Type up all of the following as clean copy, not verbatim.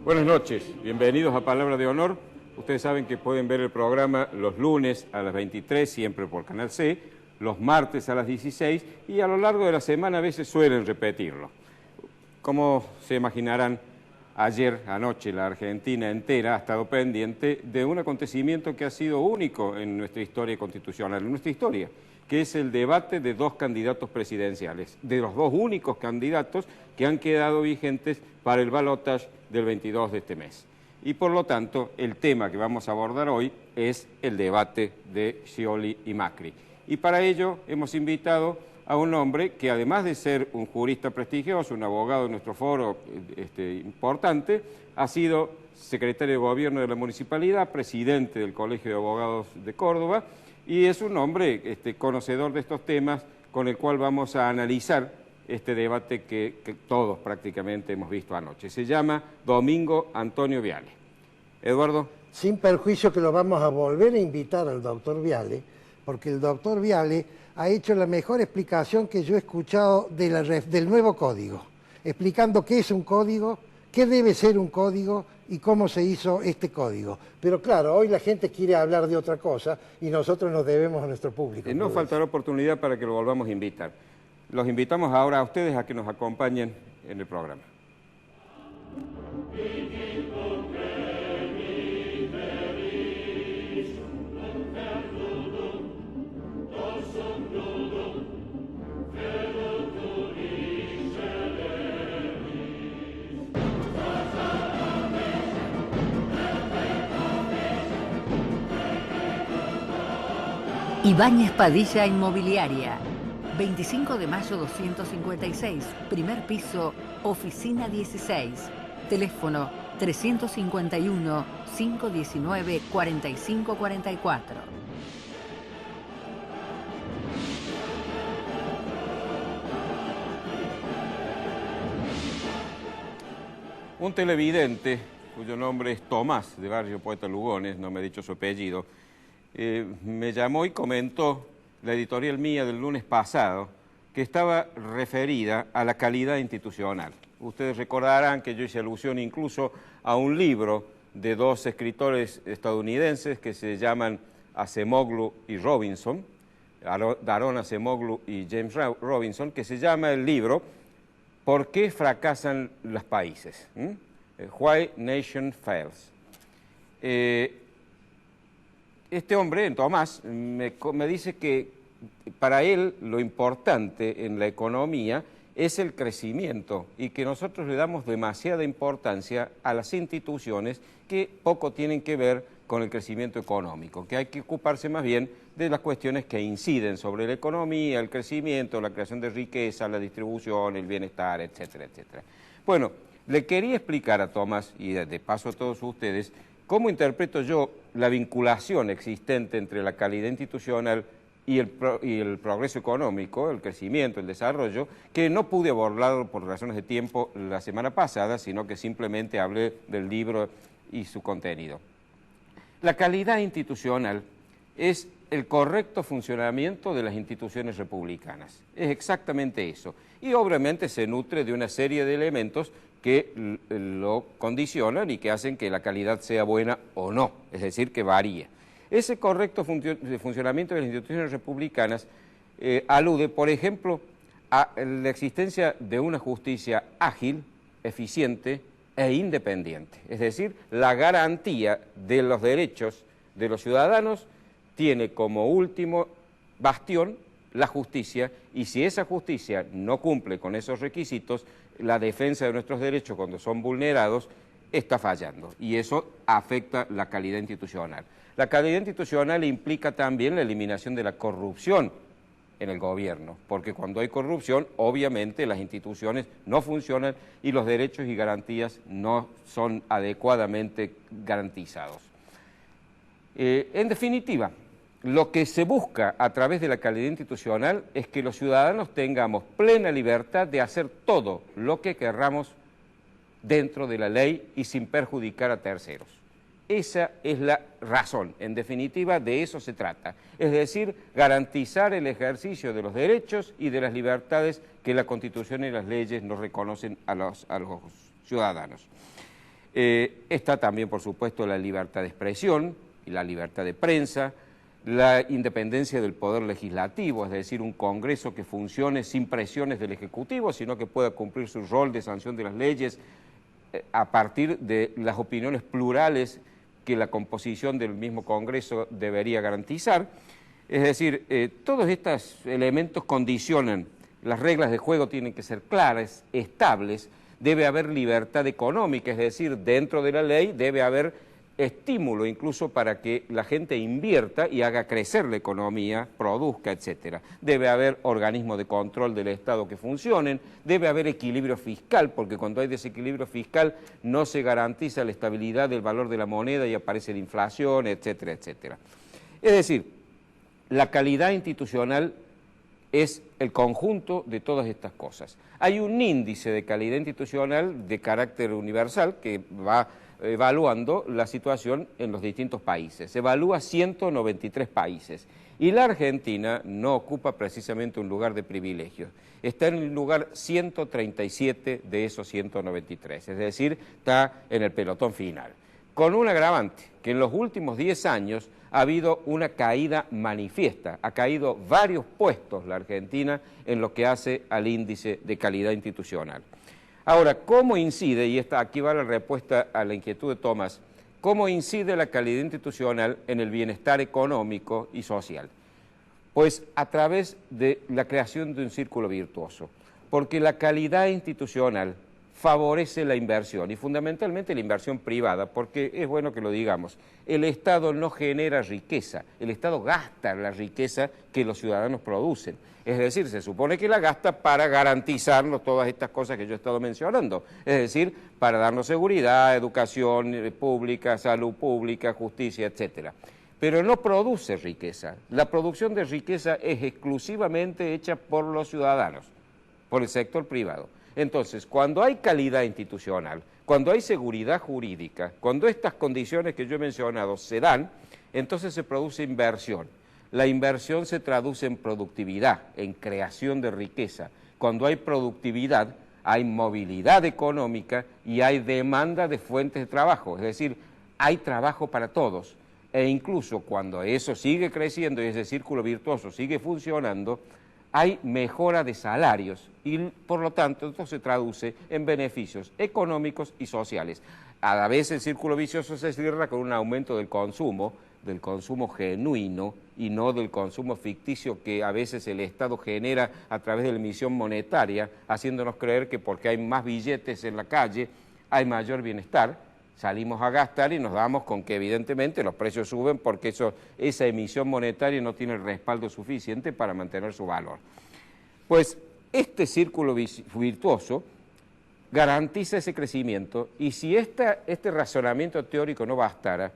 Buenas noches, bienvenidos a Palabra de Honor. Ustedes saben que pueden ver el programa los lunes a las 23, siempre por Canal C, los martes a las 16 y a lo largo de la semana a veces suelen repetirlo. Como se imaginarán, anoche, la Argentina entera ha estado pendiente de un acontecimiento que ha sido único en nuestra historia constitucional, en nuestra historia, que es el debate de dos candidatos presidenciales, de los dos únicos candidatos que han quedado vigentes para el balotaje del 22 de este mes. Y por lo tanto, el tema que vamos a abordar hoy es el debate de Scioli y Macri. Y para ello hemos invitado a un hombre que, además de ser un jurista prestigioso, un abogado de nuestro foro importante, ha sido secretario de Gobierno de la Municipalidad, presidente del Colegio de Abogados de Córdoba, y es un hombre conocedor de estos temas con el cual vamos a analizar este debate que todos prácticamente hemos visto anoche. Se llama Domingo Antonio Viale. Eduardo. Sin perjuicio que lo vamos a volver a invitar al doctor Viale, porque el doctor Viale ha hecho la mejor explicación que yo he escuchado del nuevo código, explicando qué es un código, qué debe ser un código y cómo se hizo este código. Pero claro, hoy la gente quiere hablar de otra cosa y nosotros nos debemos a nuestro público. No faltará oportunidad para que lo volvamos a invitar. Los invitamos ahora a ustedes a que nos acompañen en el programa. Ibáñez Padilla Inmobiliaria, 25 de mayo 256, primer piso, oficina 16, teléfono 351-519-4544. Un televidente, cuyo nombre es Tomás, de Barrio Poeta Lugones, no me ha dicho su apellido, me llamó y comentó la editorial mía del lunes pasado, que estaba referida a la calidad institucional. Ustedes recordarán que yo hice alusión incluso a un libro de dos escritores estadounidenses que se llaman Acemoglu y Robinson, Daron Acemoglu y James Robinson, que se llama el libro ¿Por qué fracasan los países? Why Nation Fails. Este hombre, Tomás, me dice que para él lo importante en la economía es el crecimiento y que nosotros le damos demasiada importancia a las instituciones que poco tienen que ver con el crecimiento económico, que hay que ocuparse más bien de las cuestiones que inciden sobre la economía, el crecimiento, la creación de riqueza, la distribución, el bienestar, etcétera, etcétera. Bueno, le quería explicar a Tomás, y de paso a todos ustedes, cómo interpreto yo la vinculación existente entre la calidad institucional y el progreso económico, el crecimiento, el desarrollo, que no pude abordar por razones de tiempo la semana pasada, sino que simplemente hablé del libro y su contenido. La calidad institucional es el correcto funcionamiento de las instituciones republicanas. Es exactamente eso. Y obviamente se nutre de una serie de elementos que lo condicionan y que hacen que la calidad sea buena o no, es decir, que varía. Ese correcto funcionamiento de las instituciones republicanas alude, por ejemplo, a la existencia de una justicia ágil, eficiente e independiente. Es decir, la garantía de los derechos de los ciudadanos tiene como último bastión la justicia, y si esa justicia no cumple con esos requisitos, la defensa de nuestros derechos cuando son vulnerados está fallando, y eso afecta la calidad institucional. La calidad institucional implica también la eliminación de la corrupción en el gobierno, porque cuando hay corrupción, obviamente las instituciones no funcionan y los derechos y garantías no son adecuadamente garantizados. En definitiva, lo que se busca a través de la calidad institucional es que los ciudadanos tengamos plena libertad de hacer todo lo que querramos dentro de la ley y sin perjudicar a terceros. Esa es la razón, en definitiva de eso se trata, es decir, garantizar el ejercicio de los derechos y de las libertades que la Constitución y las leyes nos reconocen a los ciudadanos. Está también, por supuesto, la libertad de expresión y la libertad de prensa, la independencia del poder legislativo, es decir, un Congreso que funcione sin presiones del Ejecutivo, sino que pueda cumplir su rol de sanción de las leyes a partir de las opiniones plurales que la composición del mismo Congreso debería garantizar. Es decir, todos estos elementos condicionan, las reglas de juego tienen que ser claras, estables, debe haber libertad económica, es decir, dentro de la ley debe haber estímulo incluso para que la gente invierta y haga crecer la economía, produzca, etcétera. Debe haber organismos de control del Estado que funcionen, debe haber equilibrio fiscal, porque cuando hay desequilibrio fiscal no se garantiza la estabilidad del valor de la moneda y aparece la inflación, etcétera, etcétera. Es decir, la calidad institucional es el conjunto de todas estas cosas. Hay un índice de calidad institucional de carácter universal que va evaluando la situación en los distintos países. Se evalúa 193 países y la Argentina no ocupa precisamente un lugar de privilegio. Está en el lugar 137 de esos 193, es decir, está en el pelotón final. Con un agravante, que en los últimos 10 años ha habido una caída manifiesta, ha caído varios puestos la Argentina en lo que hace al índice de calidad institucional. Ahora, ¿cómo incide, y aquí va la respuesta a la inquietud de Tomás, cómo incide la calidad institucional en el bienestar económico y social? Pues a través de la creación de un círculo virtuoso, porque la calidad institucional favorece la inversión y fundamentalmente la inversión privada, porque es bueno que lo digamos, el Estado no genera riqueza, el Estado gasta la riqueza que los ciudadanos producen. Es decir, se supone que la gasta para garantizarnos todas estas cosas que yo he estado mencionando, es decir, para darnos seguridad, educación pública, salud pública, justicia, etcétera. Pero no produce riqueza. La producción de riqueza es exclusivamente hecha por los ciudadanos, por el sector privado. Entonces, cuando hay calidad institucional, cuando hay seguridad jurídica, cuando estas condiciones que yo he mencionado se dan, entonces se produce inversión. La inversión se traduce en productividad, en creación de riqueza. Cuando hay productividad, hay movilidad económica y hay demanda de fuentes de trabajo, es decir, hay trabajo para todos. E incluso cuando eso sigue creciendo y ese círculo virtuoso sigue funcionando, hay mejora de salarios y por lo tanto esto se traduce en beneficios económicos y sociales. A la vez el círculo vicioso se cierra con un aumento del consumo genuino y no del consumo ficticio que a veces el Estado genera a través de la emisión monetaria, haciéndonos creer que porque hay más billetes en la calle hay mayor bienestar. Salimos a gastar y nos damos con que evidentemente los precios suben porque esa emisión monetaria no tiene el respaldo suficiente para mantener su valor. Pues este círculo virtuoso garantiza ese crecimiento y si este razonamiento teórico no bastara,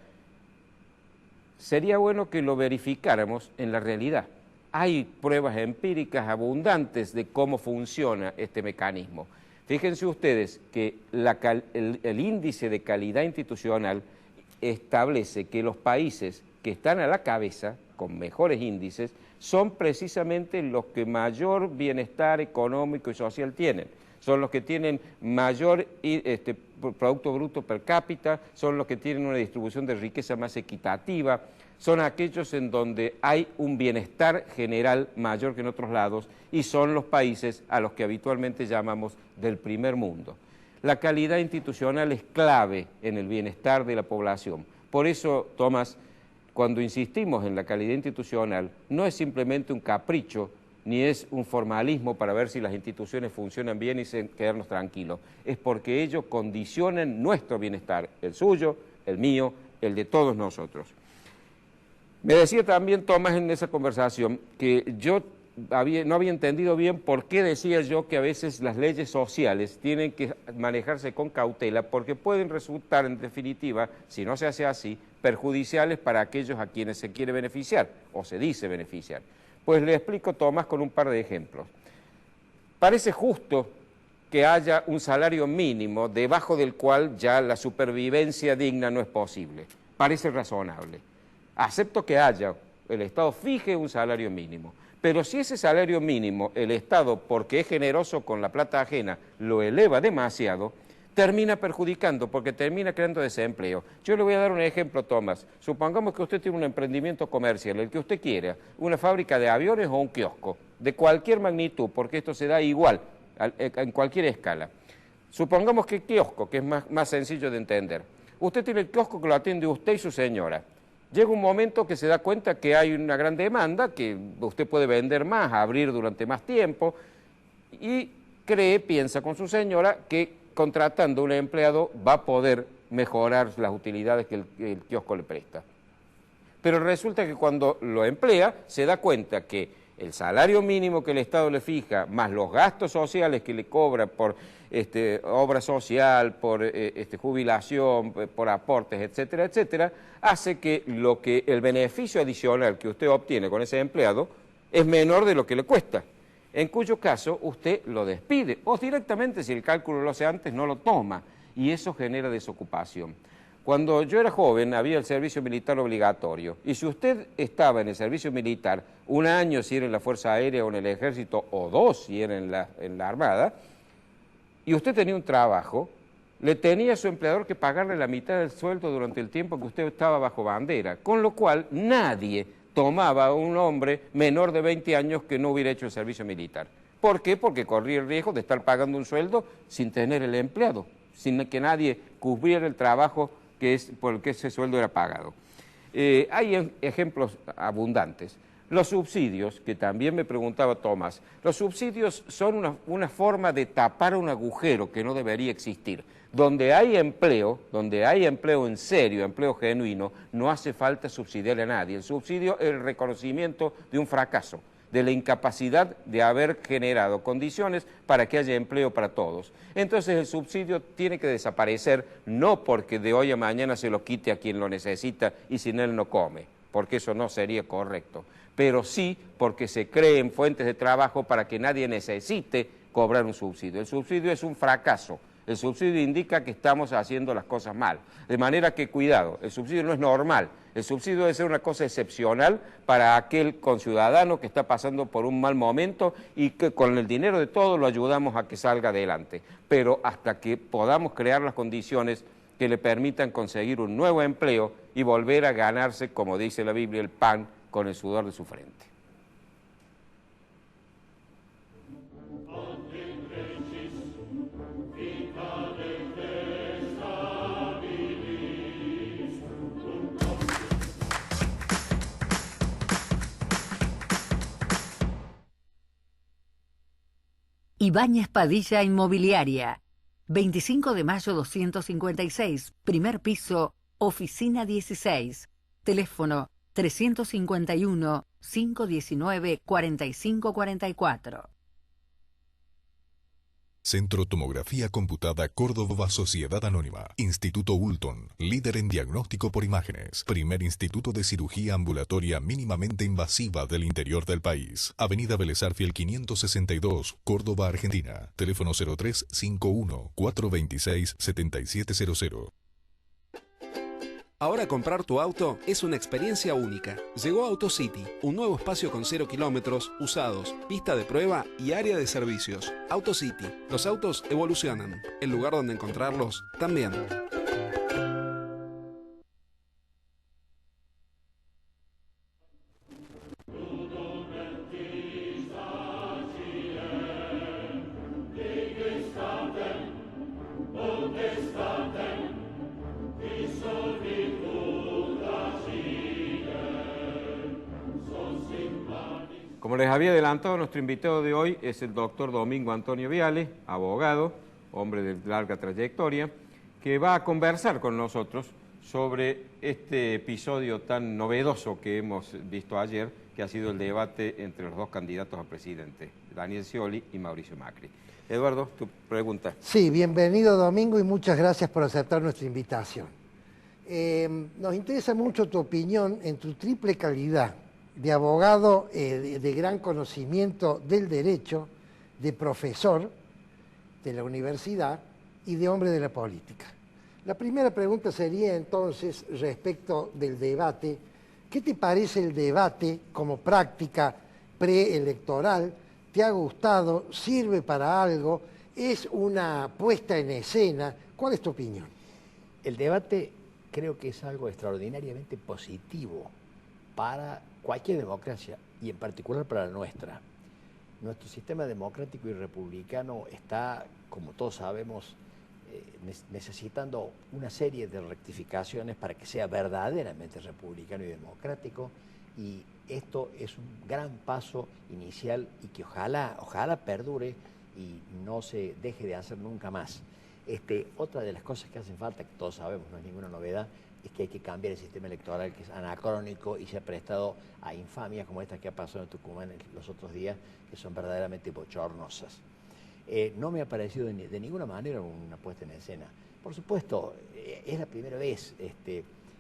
sería bueno que lo verificáramos en la realidad. Hay pruebas empíricas abundantes de cómo funciona este mecanismo. Fíjense ustedes que el índice de calidad institucional establece que los países que están a la cabeza, con mejores índices, son precisamente los que mayor bienestar económico y social tienen. Son los que tienen mayor Producto Bruto per cápita, son los que tienen una distribución de riqueza más equitativa, son aquellos en donde hay un bienestar general mayor que en otros lados y son los países a los que habitualmente llamamos del primer mundo. La calidad institucional es clave en el bienestar de la población. Por eso, Tomás, cuando insistimos en la calidad institucional, no es simplemente un capricho ni es un formalismo para ver si las instituciones funcionan bien y quedarnos tranquilos. Es porque ellos condicionan nuestro bienestar, el suyo, el mío, el de todos nosotros. Me decía también Tomás en esa conversación que yo no había entendido bien por qué decía yo que a veces las leyes sociales tienen que manejarse con cautela porque pueden resultar en definitiva, si no se hace así, perjudiciales para aquellos a quienes se quiere beneficiar o se dice beneficiar. Pues le explico, Tomás, con un par de ejemplos. Parece justo que haya un salario mínimo debajo del cual ya la supervivencia digna no es posible. Parece razonable. Acepto que el Estado fije un salario mínimo, pero si ese salario mínimo el Estado, porque es generoso con la plata ajena, lo eleva demasiado, termina perjudicando porque termina creando desempleo. Yo le voy a dar un ejemplo, Tomás. Supongamos que usted tiene un emprendimiento comercial, el que usted quiera, una fábrica de aviones o un kiosco, de cualquier magnitud, porque esto se da igual, en cualquier escala. Supongamos que el kiosco, que es más sencillo de entender. Usted tiene el kiosco que lo atiende usted y su señora. Llega un momento que se da cuenta que hay una gran demanda, que usted puede vender más, abrir durante más tiempo, y piensa con su señora que contratando un empleado va a poder mejorar las utilidades que el kiosco le presta. Pero resulta que cuando lo emplea se da cuenta que el salario mínimo que el Estado le fija, más los gastos sociales que le cobra por obra social, por jubilación, por aportes, etcétera, etcétera, hace que el beneficio adicional que usted obtiene con ese empleado es menor de lo que le cuesta. En cuyo caso usted lo despide o directamente, si el cálculo lo hace antes, no lo toma y eso genera desocupación. Cuando yo era joven había el servicio militar obligatorio y si usted estaba en el servicio militar un año si era en la Fuerza Aérea o en el Ejército o 2 si era en la Armada y usted tenía un trabajo, le tenía a su empleador que pagarle la mitad del sueldo durante el tiempo que usted estaba bajo bandera, con lo cual nadie tomaba a un hombre menor de 20 años que no hubiera hecho el servicio militar. ¿Por qué? Porque corría el riesgo de estar pagando un sueldo sin tener el empleado, sin que nadie cubriera el trabajo por el que ese sueldo era pagado. Hay ejemplos abundantes. Los subsidios, que también me preguntaba Tomás, los subsidios son una forma de tapar un agujero que no debería existir. Donde hay empleo en serio, empleo genuino, no hace falta subsidiar a nadie. El subsidio es el reconocimiento de un fracaso, de la incapacidad de haber generado condiciones para que haya empleo para todos. Entonces el subsidio tiene que desaparecer, no porque de hoy a mañana se lo quite a quien lo necesita y sin él no come, porque eso no sería correcto, pero sí porque se creen fuentes de trabajo para que nadie necesite cobrar un subsidio. El subsidio es un fracaso. El subsidio indica que estamos haciendo las cosas mal. De manera que, cuidado, el subsidio no es normal. El subsidio debe ser una cosa excepcional para aquel conciudadano que está pasando por un mal momento y que con el dinero de todos lo ayudamos a que salga adelante. Pero hasta que podamos crear las condiciones que le permitan conseguir un nuevo empleo y volver a ganarse, como dice la Biblia, el pan con el sudor de su frente. Ibáñez Padilla Inmobiliaria, 25 de mayo 256, primer piso, oficina 16, teléfono 351-519-4544. Centro Tomografía Computada Córdoba Sociedad Anónima. Instituto Ulton, líder en diagnóstico por imágenes. Primer instituto de cirugía ambulatoria mínimamente invasiva del interior del país. Avenida Vélez Arfiel 562, Córdoba, Argentina. Teléfono 0351-426-7700. Ahora comprar tu auto es una experiencia única. Llegó AutoCity, un nuevo espacio con 0 kilómetros, usados, pista de prueba y área de servicios. AutoCity, los autos evolucionan. El lugar donde encontrarlos también. Como les había adelantado, nuestro invitado de hoy es el doctor Domingo Antonio Viale, abogado, hombre de larga trayectoria, que va a conversar con nosotros sobre este episodio tan novedoso que hemos visto ayer, que ha sido el debate entre los dos candidatos a presidente, Daniel Scioli y Mauricio Macri. Eduardo, tu pregunta. Sí, bienvenido Domingo y muchas gracias por aceptar nuestra invitación. Nos interesa mucho tu opinión en tu triple calidad de abogado de gran conocimiento del derecho, de profesor de la universidad y de hombre de la política. La primera pregunta sería entonces respecto del debate. ¿Qué te parece el debate como práctica preelectoral? ¿Te ha gustado? ¿Sirve para algo? es una puesta en escena. ¿Cuál es tu opinión? El debate creo que es algo extraordinariamente positivo para cualquier democracia y en particular para la nuestra. Nuestro sistema democrático y republicano está, como todos sabemos, necesitando una serie de rectificaciones para que sea verdaderamente republicano y democrático, y esto es un gran paso inicial y que ojalá perdure y no se deje de hacer nunca más. Otra de las cosas que hacen falta, que todos sabemos, no es ninguna novedad, es que hay que cambiar el sistema electoral, que es anacrónico y se ha prestado a infamias como esta que ha pasado en Tucumán los otros días, que son verdaderamente bochornosas. No me ha parecido de ninguna manera una puesta en escena. Por supuesto, es la primera vez,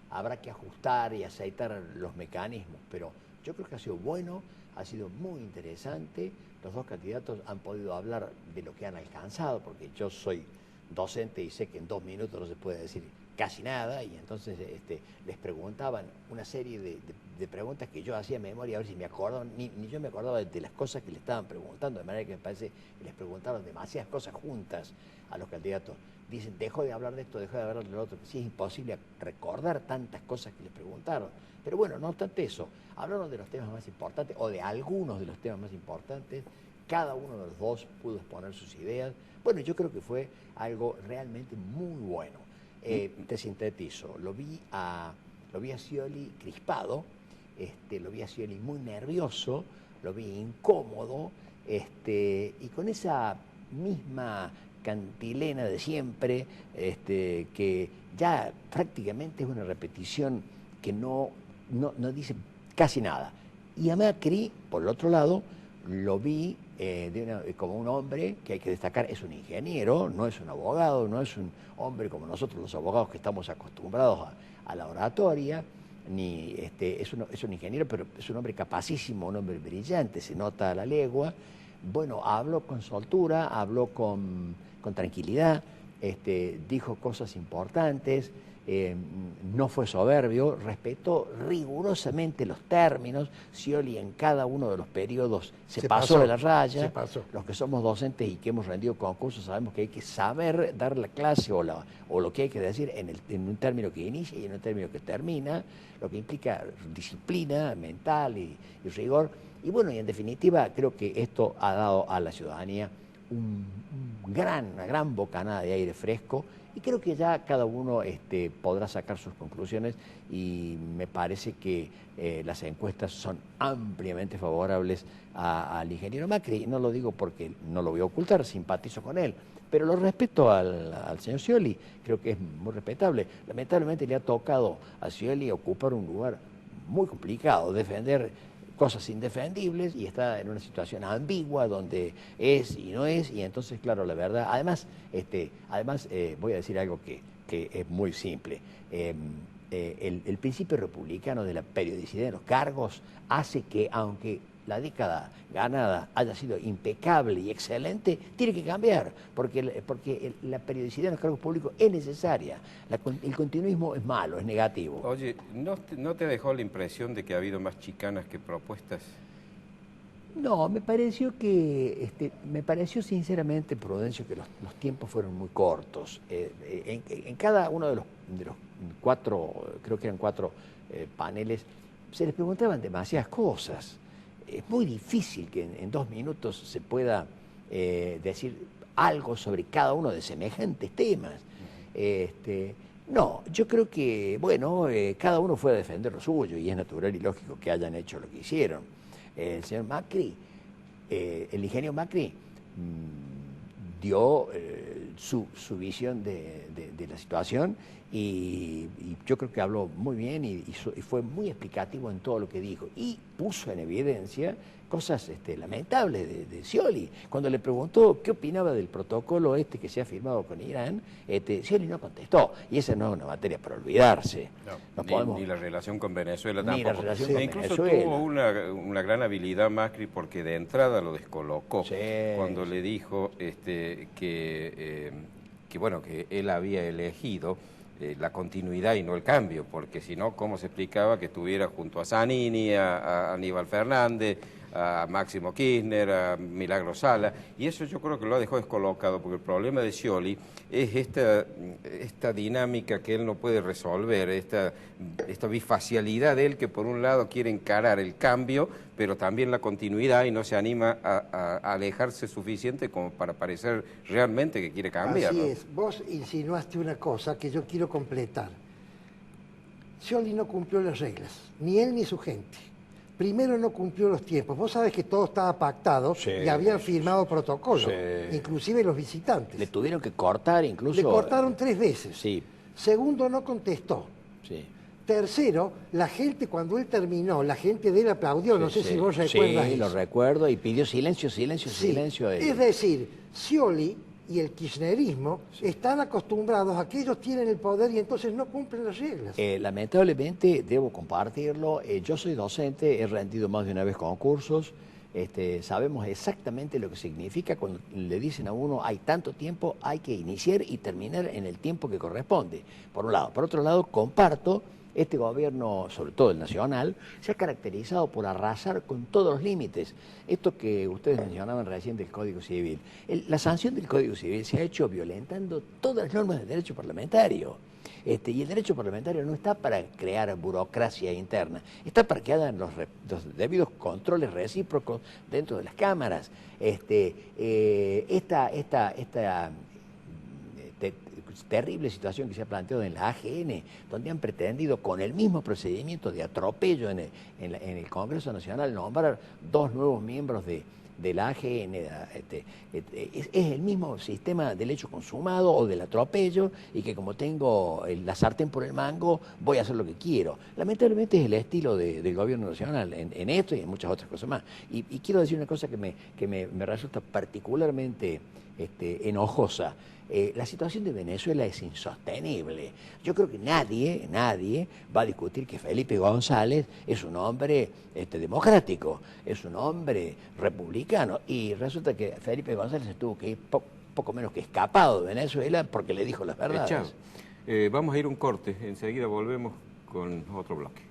habrá que ajustar y aceitar los mecanismos, pero yo creo que ha sido bueno, ha sido muy interesante. Los dos candidatos han podido hablar de lo que han alcanzado, porque yo soy docente y sé que en 2 minutos no se puede decir casi nada, y entonces les preguntaban una serie de preguntas que yo hacía memoria, a ver si me acordaban, ni yo me acordaba de las cosas que le estaban preguntando, de manera que me parece que les preguntaron demasiadas cosas juntas a los candidatos. Dicen, dejó de hablar de esto, dejó de hablar de lo otro, sí es imposible recordar tantas cosas que les preguntaron. Pero bueno, no obstante eso, hablaron de los temas más importantes, o de algunos de los temas más importantes, cada uno de los dos pudo exponer sus ideas. Bueno, yo creo que fue algo realmente muy bueno. Te sintetizo, lo vi a Scioli crispado, lo vi a Scioli muy nervioso, lo vi incómodo, y con esa misma cantilena de siempre, que ya prácticamente es una repetición que no dice casi nada. Y a Macri, por el otro lado, lo vi como un hombre que hay que destacar, es un ingeniero, no es un abogado, no es un hombre como nosotros los abogados que estamos acostumbrados a la oratoria, ni es un ingeniero, pero es un hombre capacísimo, un hombre brillante, se nota a la legua. Bueno, habló con soltura, habló con tranquilidad, dijo cosas importantes, no fue soberbio, respetó rigurosamente los términos. Scioli en cada uno de los periodos se pasó de la raya. Los que somos docentes y que hemos rendido concursos sabemos que hay que saber dar la clase o lo que hay que decir en un término que inicia y en un término que termina, lo que implica disciplina mental y rigor. Y bueno, y en definitiva creo que esto ha dado a la ciudadanía una gran bocanada de aire fresco, y creo que ya cada uno podrá sacar sus conclusiones, y me parece que las encuestas son ampliamente favorables al ingeniero Macri. No lo digo porque no lo voy a ocultar, simpatizo con él, pero lo respeto al señor Scioli, creo que es muy respetable. Lamentablemente le ha tocado a Scioli ocupar un lugar muy complicado, defender cosas indefendibles, y está en una situación ambigua donde es y no es, y entonces, claro, la verdad, además voy a decir algo que es muy simple. El principio republicano de la periodicidad de los cargos hace que, aunque la década ganada haya sido impecable y excelente, tiene que cambiar, porque la periodicidad en los cargos públicos es necesaria. El continuismo es malo, es negativo. Oye, ¿no te dejó la impresión de que ha habido más chicanas que propuestas? No, me pareció sinceramente, Prudencio, que los tiempos fueron muy cortos. En cada uno de los 4, creo que eran 4 paneles, se les preguntaban demasiadas cosas. Es muy difícil que en 2 minutos se pueda decir algo sobre cada uno de semejantes temas. No, yo creo que, bueno, cada uno fue a defender lo suyo, y es natural y lógico que hayan hecho lo que hicieron. El señor Macri, el ingeniero Macri, dio su visión de la situación, y yo creo que habló muy bien y fue muy explicativo en todo lo que dijo, y puso en evidencia cosas lamentables de Scioli. Cuando le preguntó qué opinaba del protocolo que se ha firmado con Irán, Scioli no contestó, y esa no es una materia para olvidarse. Ni la relación con Venezuela tampoco. Ni la relación con incluso Venezuela. Tuvo una gran habilidad Macri, porque de entrada lo descolocó, cuando le dijo que él había elegido la continuidad y no el cambio, porque si no, ¿cómo se explicaba que estuviera junto a Zanini, a Aníbal Fernández, a Máximo Kirchner, a Milagro Sala, y eso yo creo que lo ha dejado descolocado, porque el problema de Scioli es esta dinámica que él no puede resolver, esta bifacialidad de él, que por un lado quiere encarar el cambio, pero también la continuidad, y no se anima a alejarse suficiente como para parecer realmente que quiere cambiar. Así ¿no? es. Vos insinuaste una cosa que yo quiero completar. Scioli no cumplió las reglas, ni él ni su gente. Primero no cumplió los tiempos. Vos sabés que todo estaba pactado y habían firmado protocolos, inclusive los visitantes. Le tuvieron que cortar incluso. Le cortaron 3 veces. Sí. Segundo, no contestó. Sí. Tercero, la gente cuando él terminó, la gente de él aplaudió, no sé si vos recuerdas Sí, eso. lo recuerdo, y pidió silencio, silencio, Sí. silencio. Es decir, Scioli y el kirchnerismo están acostumbrados a que ellos tienen el poder y entonces no cumplen las reglas. Lamentablemente, debo compartirlo, yo soy docente, he rendido más de una vez concursos, sabemos exactamente lo que significa cuando le dicen a uno hay tanto tiempo, hay que iniciar y terminar en el tiempo que corresponde, por un lado. Por otro lado, comparto, este gobierno, sobre todo el nacional, se ha caracterizado por arrasar con todos los límites. Esto que ustedes mencionaban recién del Código Civil, la sanción del Código Civil se ha hecho violentando todas las normas del derecho parlamentario. Y el derecho parlamentario no está para crear burocracia interna, está para que hagan los debidos controles recíprocos dentro de las cámaras. Terrible situación que se ha planteado en la AGN, donde han pretendido con el mismo procedimiento de atropello en el Congreso Nacional nombrar 2 nuevos miembros de la AGN. Es el mismo sistema del hecho consumado o del atropello, y que como tengo la sartén por el mango, voy a hacer lo que quiero. Lamentablemente es el estilo del gobierno nacional en esto y en muchas otras cosas más. Y quiero decir una cosa que me resulta particularmente enojosa. La situación de Venezuela es insostenible. Yo creo que nadie va a discutir que Felipe González es un hombre democrático, es un hombre republicano, y resulta que Felipe González tuvo que ir poco menos que escapado de Venezuela porque le dijo las verdades. Vamos a ir a un corte, enseguida volvemos con otro bloque.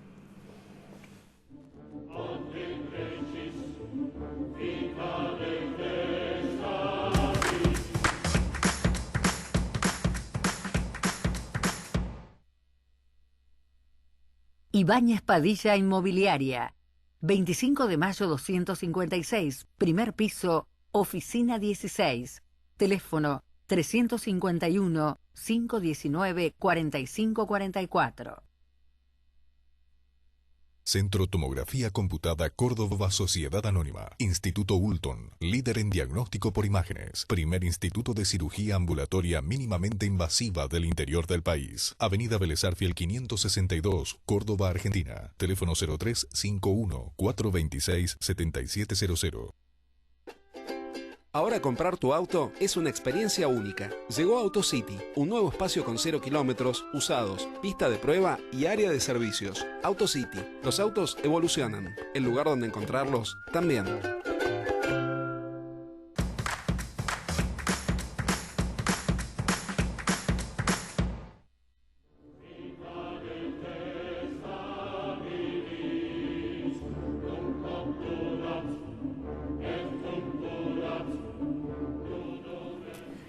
Ibáñez Padilla Inmobiliaria, 25 de mayo 256, primer piso, oficina 16, teléfono 351-519-4544. Centro Tomografía Computada Córdoba Sociedad Anónima. Instituto Ulton, líder en diagnóstico por imágenes. Primer instituto de cirugía ambulatoria mínimamente invasiva del interior del país. Avenida Vélez Arfiel 562, Córdoba, Argentina. Teléfono 0351-426-7700. Ahora comprar tu auto es una experiencia única. Llegó AutoCity, un nuevo espacio con 0 kilómetros, usados, pista de prueba y área de servicios. AutoCity, los autos evolucionan. El lugar donde encontrarlos también.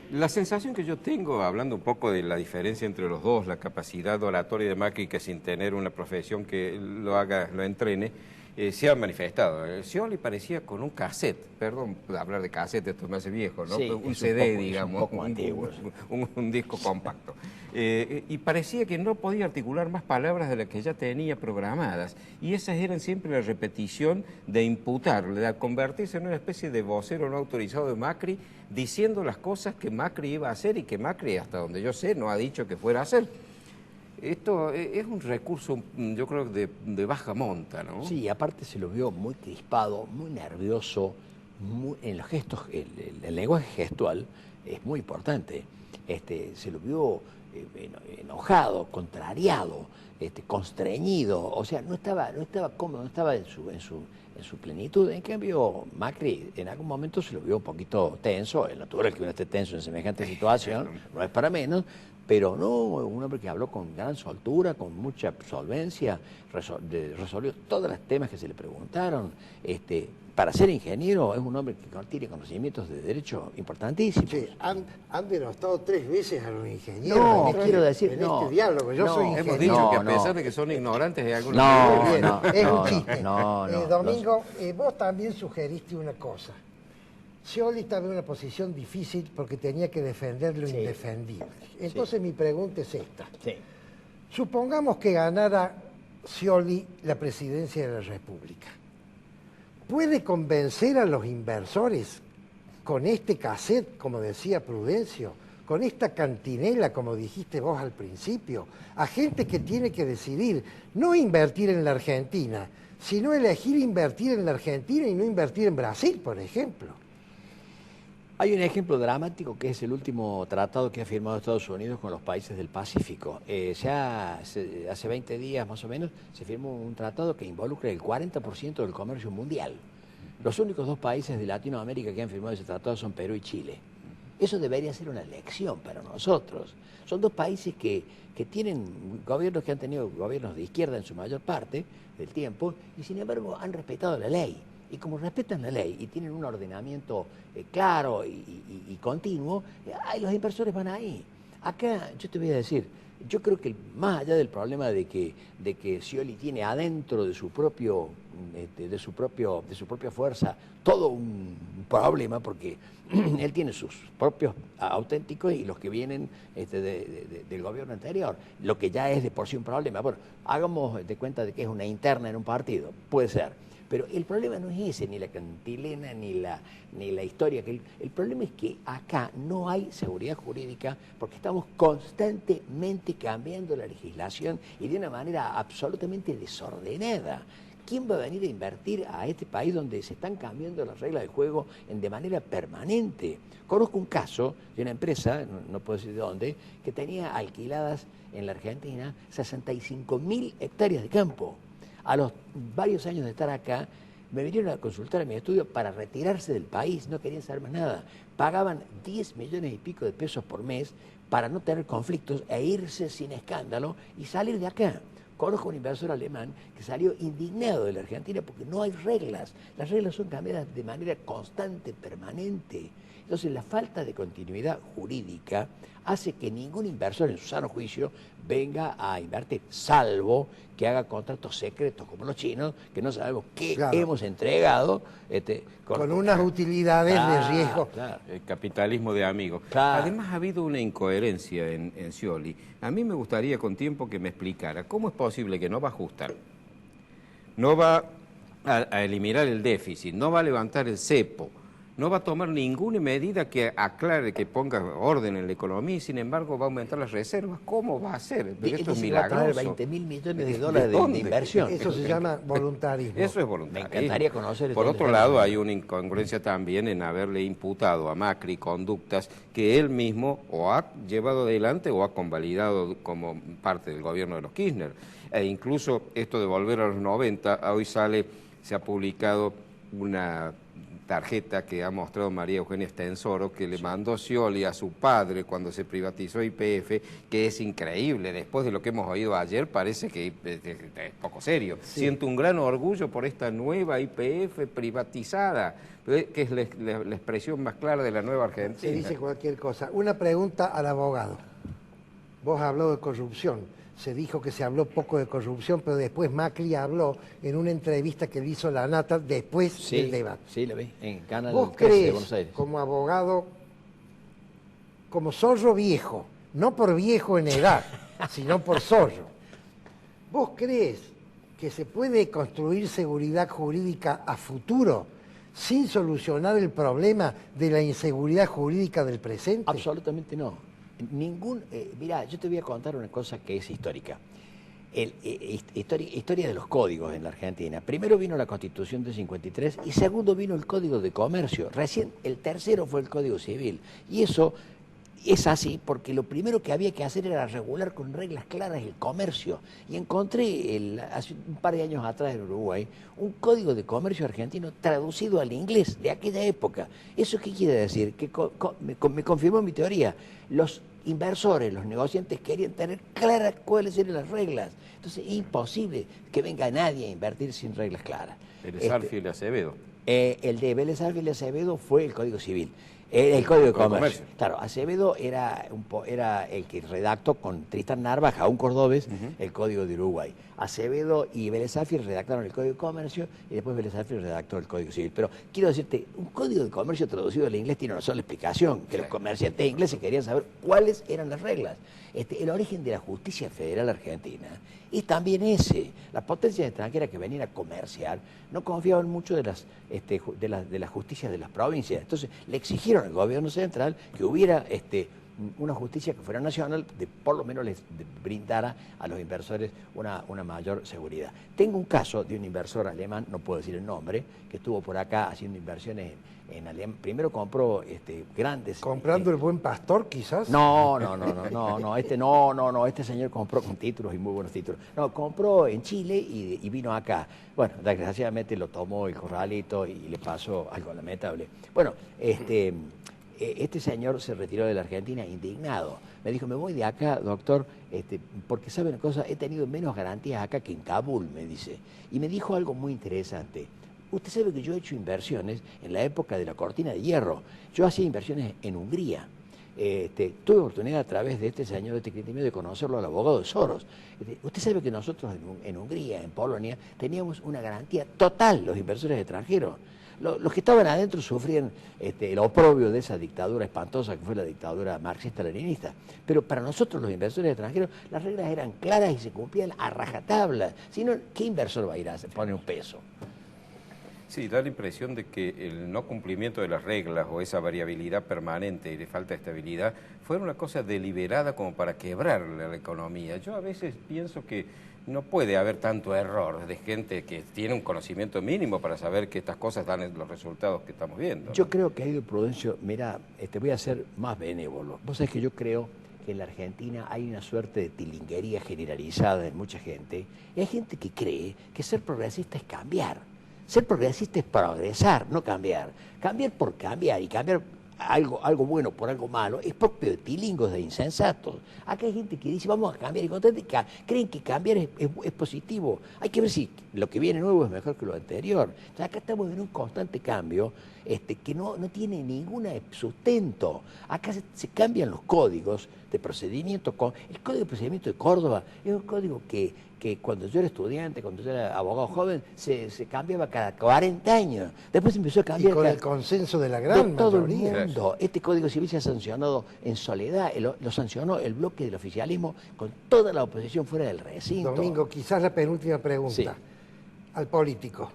La sensación que yo tengo, hablando un poco de la diferencia entre los dos, la capacidad oratoria de Macri, que sin tener una profesión que lo entrene, se ha manifestado. Scioli parecía con un cassette, perdón hablar de cassette, esto me hace viejo, ¿no? Sí, un CD, digamos, un disco compacto. Y parecía que no podía articular más palabras de las que ya tenía programadas. Y esas eran siempre la repetición de imputarle, de convertirse en una especie de vocero no autorizado de Macri, diciendo las cosas que Macri iba a hacer y que Macri, hasta donde yo sé, no ha dicho que fuera a hacer. Esto es un recurso, yo creo, de baja monta, ¿no? Sí, aparte se lo vio muy crispado, muy nervioso, en los gestos, el lenguaje gestual es muy importante. Se lo vio enojado, contrariado, constreñido, o sea, no estaba cómodo, no estaba en su plenitud. En cambio, Macri en algún momento se lo vio un poquito tenso, es natural que uno esté tenso en semejante situación, no es para menos, pero no, un hombre que habló con gran soltura, con mucha solvencia, resolvió todos los temas que se le preguntaron. Para ser ingeniero es un hombre que tiene conocimientos de derecho importantísimos. Sí, han denostado 3 veces a los ingenieros. No, en quiero decir, en no. este diálogo. Yo No, soy Hemos ingeniero. dicho que a No, pesar no. de que son ignorantes de algunos No, Bien, no, es no, un chiste. no, Domingo, vos también sugeriste una cosa. Scioli estaba en una posición difícil porque tenía que defender lo Sí. indefendible. Entonces mi pregunta es esta. Sí. Supongamos que ganara Scioli la presidencia de la República. ¿Puede convencer a los inversores con este cassette, como decía Prudencio, con esta cantinela, como dijiste vos al principio, a gente que tiene que decidir no invertir en la Argentina, sino elegir invertir en la Argentina y no invertir en Brasil, por ejemplo? Hay un ejemplo dramático que es el último tratado que ha firmado Estados Unidos con los países del Pacífico. Hace 20 días más o menos se firmó un tratado que involucra el 40% del comercio mundial. Los únicos 2 países de Latinoamérica que han firmado ese tratado son Perú y Chile. Eso debería ser una lección para nosotros. Son 2 países que tienen gobiernos que han tenido gobiernos de izquierda en su mayor parte del tiempo y sin embargo han respetado la ley. Y como respetan la ley y tienen un ordenamiento claro y continuo, los inversores van ahí. Acá, yo te voy a decir, yo creo que más allá del problema de que Scioli tiene adentro de su propia fuerza todo un problema, porque él tiene sus propios auténticos y los que vienen del gobierno anterior, lo que ya es de por sí un problema. Bueno, hagamos de cuenta de que es una interna en un partido, puede ser. Pero el problema no es ese, ni la cantilena, ni la historia. El problema es que acá no hay seguridad jurídica porque estamos constantemente cambiando la legislación y de una manera absolutamente desordenada. ¿Quién va a venir a invertir a este país donde se están cambiando las reglas del juego de manera permanente? Conozco un caso de una empresa, no puedo decir de dónde, que tenía alquiladas en la Argentina 65.000 hectáreas de campo. A los varios años de estar acá, me vinieron a consultar a mi estudio para retirarse del país, no querían saber más nada. Pagaban 10 millones y pico de pesos por mes para no tener conflictos e irse sin escándalo y salir de acá. Conozco un inversor alemán que salió indignado de la Argentina porque no hay reglas. Las reglas son cambiadas de manera constante, permanente. Entonces la falta de continuidad jurídica hace que ningún inversor en su sano juicio venga a invertir, salvo que haga contratos secretos como los chinos, que no sabemos qué hemos entregado. Con unas utilidades de riesgo. Claro. El capitalismo de amigos. Claro. Además ha habido una incoherencia en Scioli. A mí me gustaría con tiempo que me explicara cómo es posible que no va a ajustar, no va a eliminar el déficit, no va a levantar el cepo, no va a tomar ninguna medida que aclare, que ponga orden en la economía y sin embargo va a aumentar las reservas. ¿Cómo va a ser? Pero esto es Va a traer milagroso. 20.000 millones de dólares de inversión. Eso se llama voluntarismo. Eso es voluntario. Me encantaría conocer. Por dónde otro está lado, eso. hay una incongruencia también en haberle imputado a Macri conductas que él mismo o ha llevado adelante o ha convalidado como parte del gobierno de los Kirchner. E incluso esto de volver a los 90, hoy se ha publicado una tarjeta que ha mostrado María Eugenia Stensoro, que le mandó Scioli a su padre cuando se privatizó YPF, que es increíble. Después de lo que hemos oído ayer, parece que es poco serio. Sí. Siento un gran orgullo por esta nueva YPF privatizada, que es la expresión más clara de la nueva Argentina. Se dice cualquier cosa. Una pregunta al abogado. Vos habló de corrupción. Se dijo que se habló poco de corrupción, pero después Macri habló en una entrevista que le hizo La Nata después del debate. Sí, lo vi, en Canal ¿Vos 13 de crees, Buenos Aires. como abogado, como zorro viejo, no por viejo en edad, sino por zorro, vos crees que se puede construir seguridad jurídica a futuro sin solucionar el problema de la inseguridad jurídica del presente? Absolutamente no. Mirá, yo te voy a contar una cosa que es histórica. Historia de los códigos en la Argentina. Primero vino la Constitución del 53 y segundo vino el Código de Comercio. Recién el tercero fue el Código Civil. Y eso es así porque lo primero que había que hacer era regular con reglas claras el comercio. Y encontré hace un par de años atrás en Uruguay un Código de Comercio argentino traducido al inglés de aquella época. ¿Eso qué quiere decir? Que me confirmó mi teoría. inversores, los negociantes querían tener claras cuáles eran las reglas. Entonces es imposible que venga nadie a invertir sin reglas claras. Vélez Arfiel y Acevedo. El de Vélez Arfiel y Acevedo fue el Código Civil. El Código de Comercio. Claro, Acevedo era el que redactó con Tristán Narvaja, un cordobés, el Código de Uruguay. Acevedo y Vélez Arfiel redactaron el Código de Comercio y después Vélez Arfiel redactó el Código Civil. Pero quiero decirte, un Código de Comercio traducido al inglés tiene una sola explicación, que los comerciantes ingleses querían saber cuáles eran las reglas. El origen de la justicia federal argentina es también ese. Las potencias extranjeras que venían a comerciar no confiaban mucho de las justicias de las provincias. Entonces le exigieron al gobierno central que hubiera una justicia que fuera nacional, por lo menos les brindara a los inversores una mayor seguridad. Tengo un caso de un inversor alemán, no puedo decir el nombre, que estuvo por acá haciendo inversiones en Alemania. Primero compró grandes... ¿Comprando el Buen Pastor, quizás? No, este señor compró con títulos y muy buenos títulos. No, compró en Chile y vino acá. Bueno, desgraciadamente lo tomó el corralito y le pasó algo lamentable. Bueno, este señor se retiró de la Argentina indignado. Me dijo, me voy de acá, doctor, porque sabe una cosa, he tenido menos garantías acá que en Kabul, me dice. Y me dijo algo muy interesante. Usted sabe que yo he hecho inversiones en la época de la cortina de hierro. Yo hacía inversiones en Hungría. Tuve oportunidad a través de este señor, de este cliente, de conocerlo al abogado de Soros. Usted sabe que nosotros en Hungría, en Polonia, teníamos una garantía total, los inversores extranjeros. Los que estaban adentro sufrían el oprobio de esa dictadura espantosa que fue la dictadura marxista-leninista. Pero para nosotros, los inversores extranjeros, las reglas eran claras y se cumplían a rajatabla. Si no, ¿qué inversor va a ir a poner un peso? Sí, da la impresión de que el no cumplimiento de las reglas o esa variabilidad permanente y de falta de estabilidad fue una cosa deliberada como para quebrar la economía. Yo a veces pienso que no puede haber tanto error de gente que tiene un conocimiento mínimo para saber que estas cosas dan los resultados que estamos viendo, ¿no? Yo creo que ahí, Prudencio, mira, voy a ser más benévolo. Vos sabés que yo creo que en la Argentina hay una suerte de tilinguería generalizada en mucha gente. Y hay gente que cree que ser progresista es cambiar. Ser progresista es progresar, no cambiar. Cambiar por cambiar y cambiar algo bueno por algo malo es propio de tilingos, de insensatos. Acá hay gente que dice vamos a cambiar y creen que cambiar es positivo. Hay que ver si lo que viene nuevo es mejor que lo anterior. O sea, acá estamos en un constante cambio que no tiene ningún sustento. Acá se cambian los códigos de procedimiento. El Código de Procedimiento de Córdoba es un código que cuando yo era estudiante, cuando yo era abogado joven, se cambiaba cada 40 años. Después se empezó a cambiar. Y con el consenso de la gran todo mayoría. El mundo. Este Código Civil se ha sancionado en soledad. Lo sancionó el bloque del oficialismo con toda la oposición fuera del recinto. Domingo, quizás la penúltima pregunta. Sí. Al político.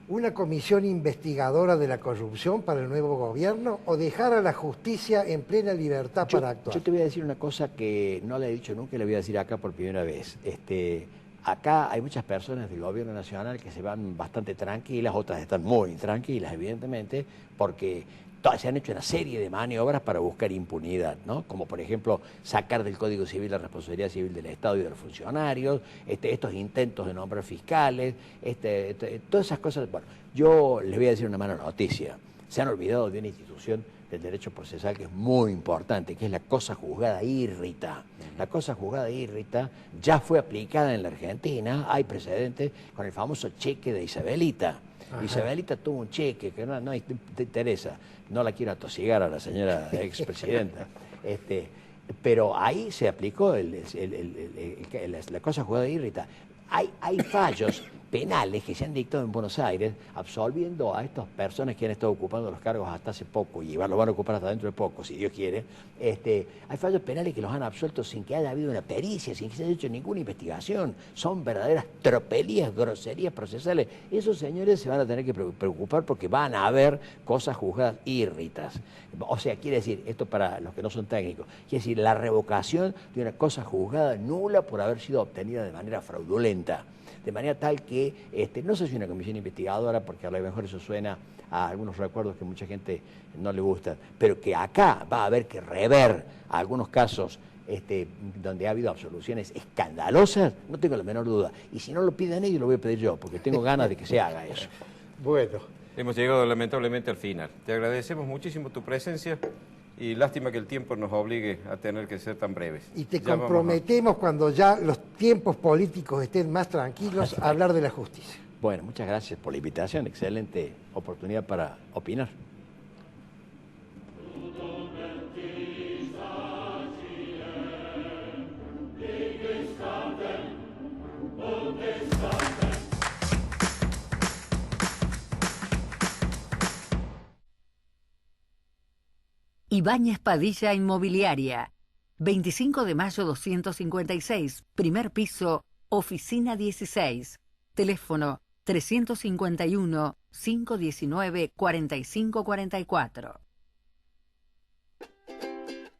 ¿Una comisión investigadora de la corrupción para el nuevo gobierno o dejar a la justicia en plena libertad para actuar? Yo te voy a decir una cosa que no le he dicho nunca y le voy a decir acá por primera vez. Acá hay muchas personas del gobierno nacional que se van bastante tranquilas, otras están muy tranquilas, evidentemente, porque se han hecho una serie de maniobras para buscar impunidad, ¿no? Como por ejemplo sacar del Código Civil la responsabilidad civil del Estado y de los funcionarios, estos intentos de nombrar fiscales, todas esas cosas. Bueno, yo les voy a decir una mala noticia. Se han olvidado de una institución del derecho procesal que es muy importante, que es la cosa juzgada írrita. La cosa juzgada írrita ya fue aplicada en la Argentina, hay precedentes con el famoso cheque de Isabelita. Ajá. Isabelita tuvo un cheque que no te interesa, no la quiero atosigar a la señora expresidenta, pero ahí se aplicó la cosa juzgada írrita. Hay fallos penales que se han dictado en Buenos Aires absolviendo a estas personas que han estado ocupando los cargos hasta hace poco y los van a ocupar hasta dentro de poco, si Dios quiere. Hay fallos penales que los han absuelto sin que haya habido una pericia, sin que se haya hecho ninguna investigación. Son verdaderas tropelías, groserías procesales. Esos señores se van a tener que preocupar porque van a haber cosas juzgadas írritas. O sea, quiere decir, esto para los que no son técnicos, quiere decir la revocación de una cosa juzgada nula por haber sido obtenida de manera fraudulenta. De manera tal que no sé si una comisión investigadora, porque a lo mejor eso suena a algunos recuerdos que mucha gente no le gustan, pero que acá va a haber que rever algunos casos donde ha habido absoluciones escandalosas, no tengo la menor duda. Y si no lo piden ellos, lo voy a pedir yo, porque tengo ganas de que se haga eso. Bueno. Hemos llegado lamentablemente al final. Te agradecemos muchísimo tu presencia Y lástima que el tiempo nos obligue a tener que ser tan breves. Y te Ya comprometemos cuando ya los tiempos políticos estén más tranquilos a hablar de la justicia. Bueno, muchas gracias por la invitación. Excelente oportunidad para opinar. Ibáñez Padilla Inmobiliaria, 25 de mayo 256, primer piso, oficina 16, teléfono 351-519-4544.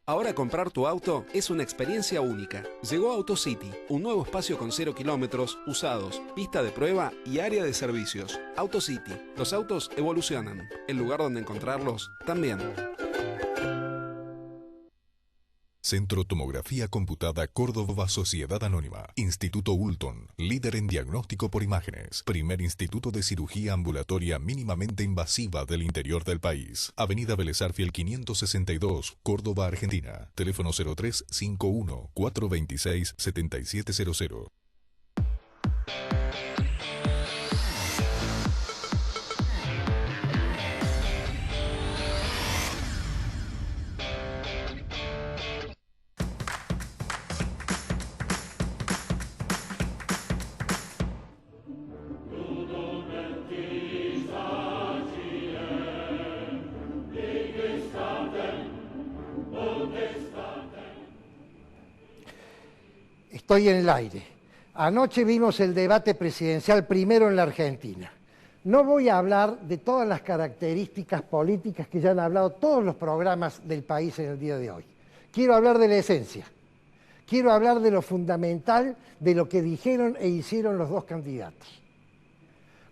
Ahora comprar tu auto es una experiencia única. Llegó AutoCity, un nuevo espacio con 0 kilómetros, usados, pista de prueba y área de servicios. AutoCity, los autos evolucionan. El lugar donde encontrarlos también. Centro Tomografía Computada Córdoba Sociedad Anónima. Instituto Ulton, líder en diagnóstico por imágenes. Primer instituto de cirugía ambulatoria mínimamente invasiva del interior del país. Avenida Vélez Arfiel 562, Córdoba, Argentina. Teléfono 0351 426 7700. Estoy en el aire. Anoche vimos el debate presidencial primero en la Argentina. No voy a hablar de todas las características políticas que ya han hablado todos los programas del país en el día de hoy. Quiero hablar de la esencia. Quiero hablar de lo fundamental de lo que dijeron e hicieron los dos candidatos.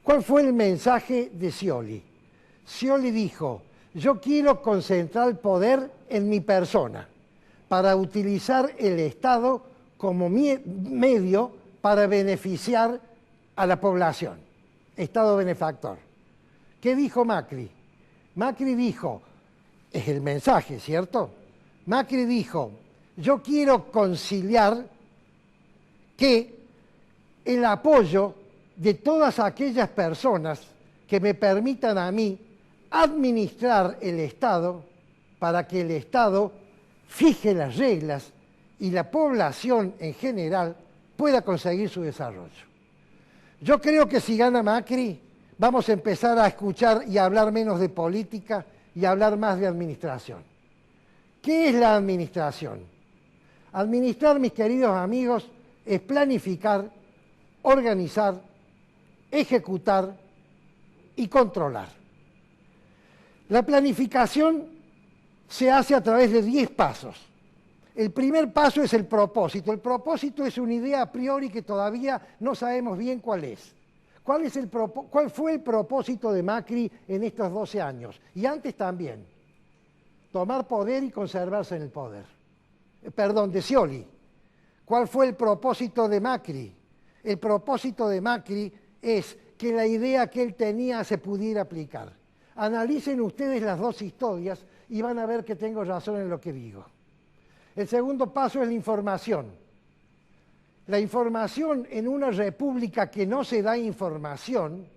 ¿Cuál fue el mensaje de Scioli? Scioli dijo: yo quiero concentrar el poder en mi persona para utilizar el Estado como medio para beneficiar a la población, Estado benefactor. ¿Qué dijo Macri? Macri dijo, es el mensaje, ¿cierto? Macri dijo, yo quiero conciliar que el apoyo de todas aquellas personas que me permitan a mí administrar el Estado para que el Estado fije las reglas y la población en general pueda conseguir su desarrollo. Yo creo que si gana Macri, vamos a empezar a escuchar y a hablar menos de política y a hablar más de administración. ¿Qué es la administración? Administrar, mis queridos amigos, es planificar, organizar, ejecutar y controlar. La planificación se hace a través de 10 pasos. El primer paso es el propósito. El propósito es una idea a priori que todavía no sabemos bien cuál es. ¿Cuál fue el propósito de Macri en estos 12 años? Y antes también. Tomar poder y conservarse en el poder. De Scioli. ¿Cuál fue el propósito de Macri? El propósito de Macri es que la idea que él tenía se pudiera aplicar. Analicen ustedes las dos historias y van a ver que tengo razón en lo que digo. El segundo paso es la información. La información en una república que no se da información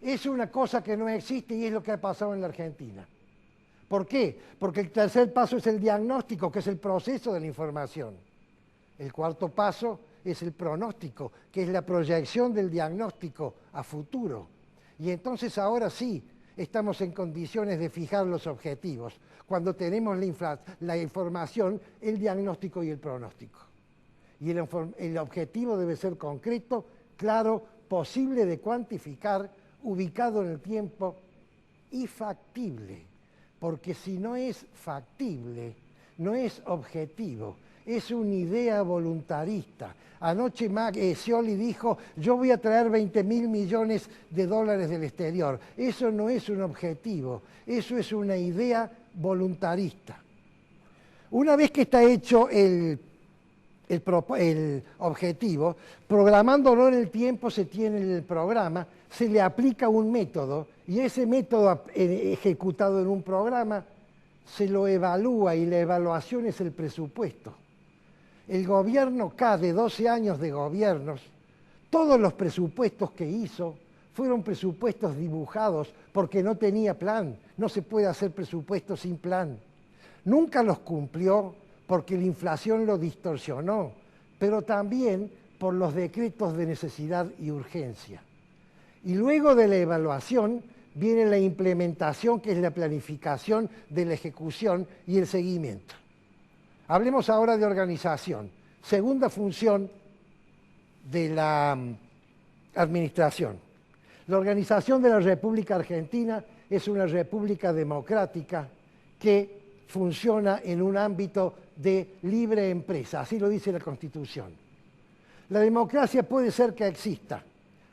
es una cosa que no existe y es lo que ha pasado en la Argentina. ¿Por qué? Porque el tercer paso es el diagnóstico, que es el proceso de la información. El cuarto paso es el pronóstico, que es la proyección del diagnóstico a futuro. Y entonces ahora sí estamos en condiciones de fijar los objetivos, cuando tenemos la información, el diagnóstico y el pronóstico. Y el objetivo debe ser concreto, claro, posible de cuantificar, ubicado en el tiempo y factible. Porque si no es factible, no es objetivo, es una idea voluntarista. Anoche Scioli dijo, yo voy a traer 20.000 millones de dólares del exterior. Eso no es un objetivo, eso es una idea voluntarista. Una vez que está hecho el objetivo, programándolo en el tiempo se tiene el programa, se le aplica un método y ese método ejecutado en un programa se lo evalúa y la evaluación es el presupuesto. El gobierno K de 12 años de gobiernos, todos los presupuestos que hizo fueron presupuestos dibujados porque no tenía plan. No se puede hacer presupuesto sin plan. Nunca los cumplió porque la inflación lo distorsionó, pero también por los decretos de necesidad y urgencia. Y luego de la evaluación viene la implementación, que es la planificación de la ejecución y el seguimiento. Hablemos ahora de organización. Segunda función de la administración. La organización de la República Argentina es una república democrática que funciona en un ámbito de libre empresa, así lo dice la Constitución. La democracia puede ser que exista.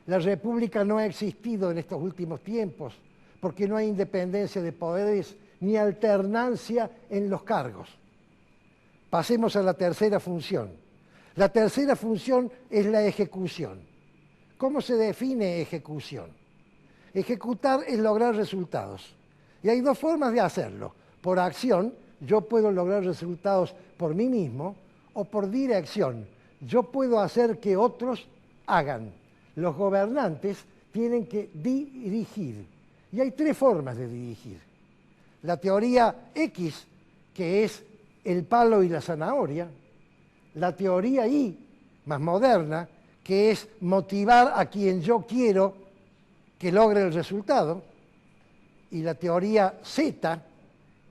La república no ha existido en estos últimos tiempos porque no hay independencia de poderes ni alternancia en los cargos. Pasemos a la tercera función. La tercera función es la ejecución. ¿Cómo se define ejecución? Ejecutar es lograr resultados. Y hay dos formas de hacerlo. Por acción, yo puedo lograr resultados por mí mismo, o por dirección. Yo puedo hacer que otros hagan. Los gobernantes tienen que dirigir. Y hay tres formas de dirigir. La teoría X, que es el palo y la zanahoria. La teoría Y, más moderna, que es motivar a quien yo quiero que logre el resultado. Y la teoría Z,